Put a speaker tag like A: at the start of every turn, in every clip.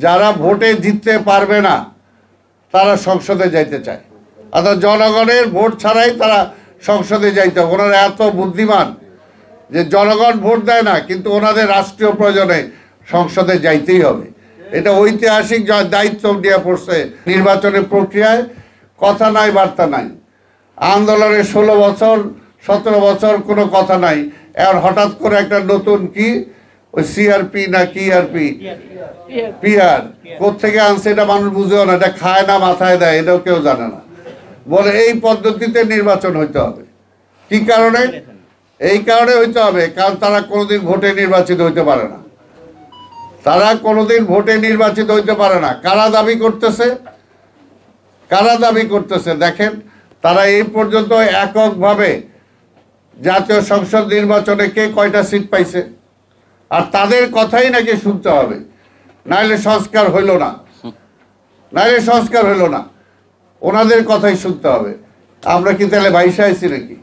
A: যারা ভোটে জিততে পারবে না তারা সংসদে যাইতে চায়, অর্থাৎ জনগণের ভোট ছাড়াই তারা সংসদে যাইতে হবে। ওনারা এত বুদ্ধিমান যে জনগণ ভোট দেয় না, কিন্তু ওনাদের রাষ্ট্রীয় প্রয়োজনে সংসদে যাইতেই হবে। এটা ঐতিহাসিক দায়িত্ব দিয়ে পড়ছে। নির্বাচনের প্রক্রিয়ায় কথা নাই, বার্তা নাই। আন্দোলনের 16 বছর 17 বছর কোনো কথা নাই, এবার হঠাৎ করে একটা নতুন কি ওই সিআরপি না কি আরপি পিআর কোত্থেকে আনছে এটা মানুষ বুঝেও না, এটা খায় না মাথায় দেয় এটাও কেউ জানে না। বলে এই পদ্ধতিতে নির্বাচন হইতে হবে। কি কারণে? এই কারণে হইতে হবে কারণ তারা কোনোদিন ভোটে নির্বাচিত হইতে পারে না। তারা কোনোদিন ভোটে নির্বাচিত হইতে পারে না। কারা দাবি করতেছে? কারা দাবি করতেছে দেখেন, তারা এই পর্যন্ত এককভাবে জাতীয় সংসদ নির্বাচনে কে কয়টা সিট পাইছে, আর তাদের কথাই নাকি শুনতে হবে, নাইলে সংস্কার হইল না, নাইলে সংস্কার হইল না। ওনাদের কথাই শুনতে হবে। আমরা কি তাহলে বাইশে আইছি নাকি?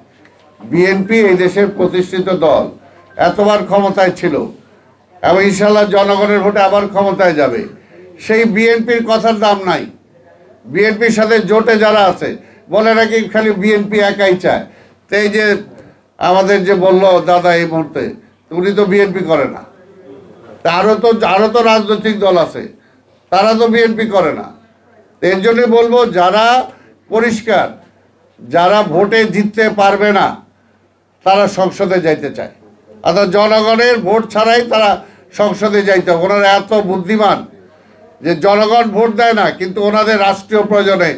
A: বিএনপি এই দেশের প্রতিষ্ঠিত দল, এতবার ক্ষমতায় ছিল এবং ইনশাল্লাহ জনগণের ভোটে আবার ক্ষমতায় যাবে। সেই বিএনপির কথার দাম নাই। বিএনপির সাথে জোটে যারা আছে বলে নাকি খালি বিএনপি একাই চায়। তো এই যে আমাদের যে বললো দাদা এই মুহূর্তে, উনি তো বিএনপি করে না, তা আরও তো রাজনৈতিক দল আছে, তারা তো বিএনপি করে না। এর জন্য বলবো যারা পরিষ্কার, যারা ভোটে জিততে পারবে না তারা সংসদে যাইতে চায়, অর্থাৎ জনগণের ভোট ছাড়াই তারা সংসদে যাইতে হবে। ওনারা এত বুদ্ধিমান যে জনগণ ভোট দেয় না, কিন্তু ওনাদের রাষ্ট্রীয় প্রয়োজনে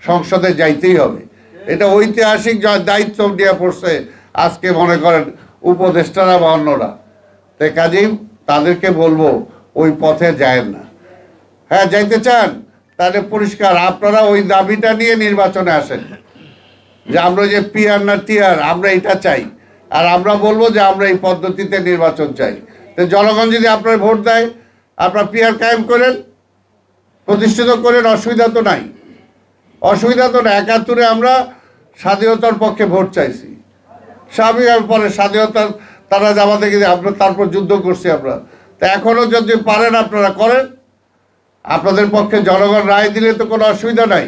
A: সংসদে যাইতেই হবে। এটা ঐতিহাসিক দায়িত্ব দিয়ে পড়ছে আজকে মনে করেন উপদেষ্টারা বা অন্যরা। তাই কাজেই তাদেরকে বলবো ওই পথে যায় না। হ্যাঁ যাইতে চান তাহলে পরিষ্কার আপনারা ওই দাবিটা নিয়ে নির্বাচনে আসেন যে আমরা যে পিআর না টিআর আমরা এটা চাই, আর আমরা বলবো যে আমরা এই পদ্ধতিতে নির্বাচন চাই। তো জনগণ যদি আপনার ভোট দেয়, আপনার পিআর কায়েম করেন, প্রতিষ্ঠিত করেন, অসুবিধা তো নাই, অসুবিধা তো না। 71-এ আমরা স্বাধীনতার পক্ষে ভোট চাইছি, স্বাভাবিকভাবে পরে স্বাধীনতার তারা জামাতে গিয়ে আমরা তারপর যুদ্ধ করছি আমরা। তা এখনও যদি পারেন আপনারা করেন, আপনাদের পক্ষে জনগণ রায় দিলে তো কোনো অসুবিধা নাই,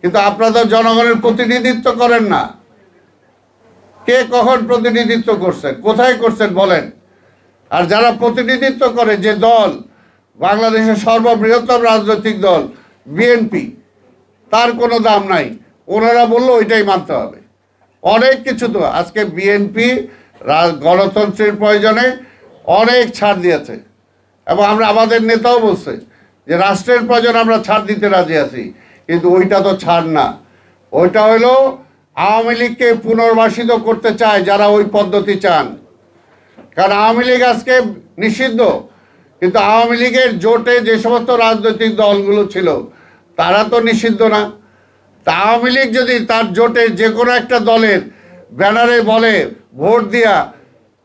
A: কিন্তু আপনারা তো জনগণের প্রতিনিধিত্ব করেন না। কে কখন প্রতিনিধিত্ব করছেন, কোথায় করছেন বলেন? আর যারা প্রতিনিধিত্ব করে যে দল, বাংলাদেশের সর্ববৃহত্তম রাজনৈতিক দল বিএনপি, তার কোনো দাম নাই। ওনারা বললো ওইটাই মানতে হবে। অনেক কিছু তো আজকে বিএনপি গণতন্ত্রের প্রয়োজনে অনেক ছাড় দিয়েছে, এবং আমরা আমাদের নেতাও বলছে যে রাষ্ট্রের প্রয়োজনে আমরা ছাড় দিতে রাজি আছি, কিন্তু ওইটা তো ছাড় না। ওইটা হলো আওয়ামী লীগকে পুনর্বাসিত করতে চায় যারা ওই পদ্ধতি চান। কারণ আওয়ামী লীগ আজকে নিষিদ্ধ, কিন্তু আওয়ামী লীগের জোটে যে সমস্ত রাজনৈতিক দলগুলো ছিল তারা তো নিষিদ্ধ না। তা আওয়ামী লীগ যদি তার জোটে যে কোনো একটা দলের ব্যানারে বলে ভোট দিয়া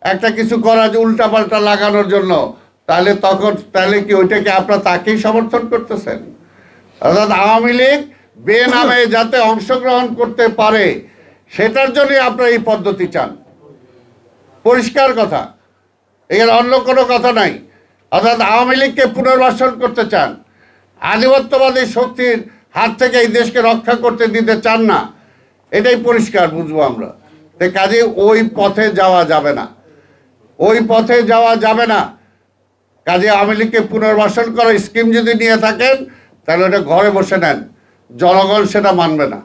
A: একটা কিছু করা, যে উল্টাপাল্টা লাগানোর জন্য, তাহলে কি ওইটাকে আপনারা তাকেই সমর্থন করতেছেন? অর্থাৎ আওয়ামী লীগ বেনামে যাতে অংশগ্রহণ করতে পারে সেটার জন্যই আপনারা এই পদ্ধতি চান। পরিষ্কার কথা, এর অন্য কোনো কথা নাই। অর্থাৎ আওয়ামী লীগকে পুনর্বাসন করতে চান, আধিপত্যবাদী শক্তির হাত থেকে এই দেশকে রক্ষা করতে দিতে চান না, এটাই পরিষ্কার বুঝবো আমরা। তাই কাজে ওই পথে যাওয়া যাবে না, ওই পথে যাওয়া যাবে না। কাজে আওয়ামী লীগকে পুনর্বাসন করার স্কিম যদি নিয়ে থাকেন তাহলে ওটা ঘরে বসে নেন, জনগণ সেটা মানবে না।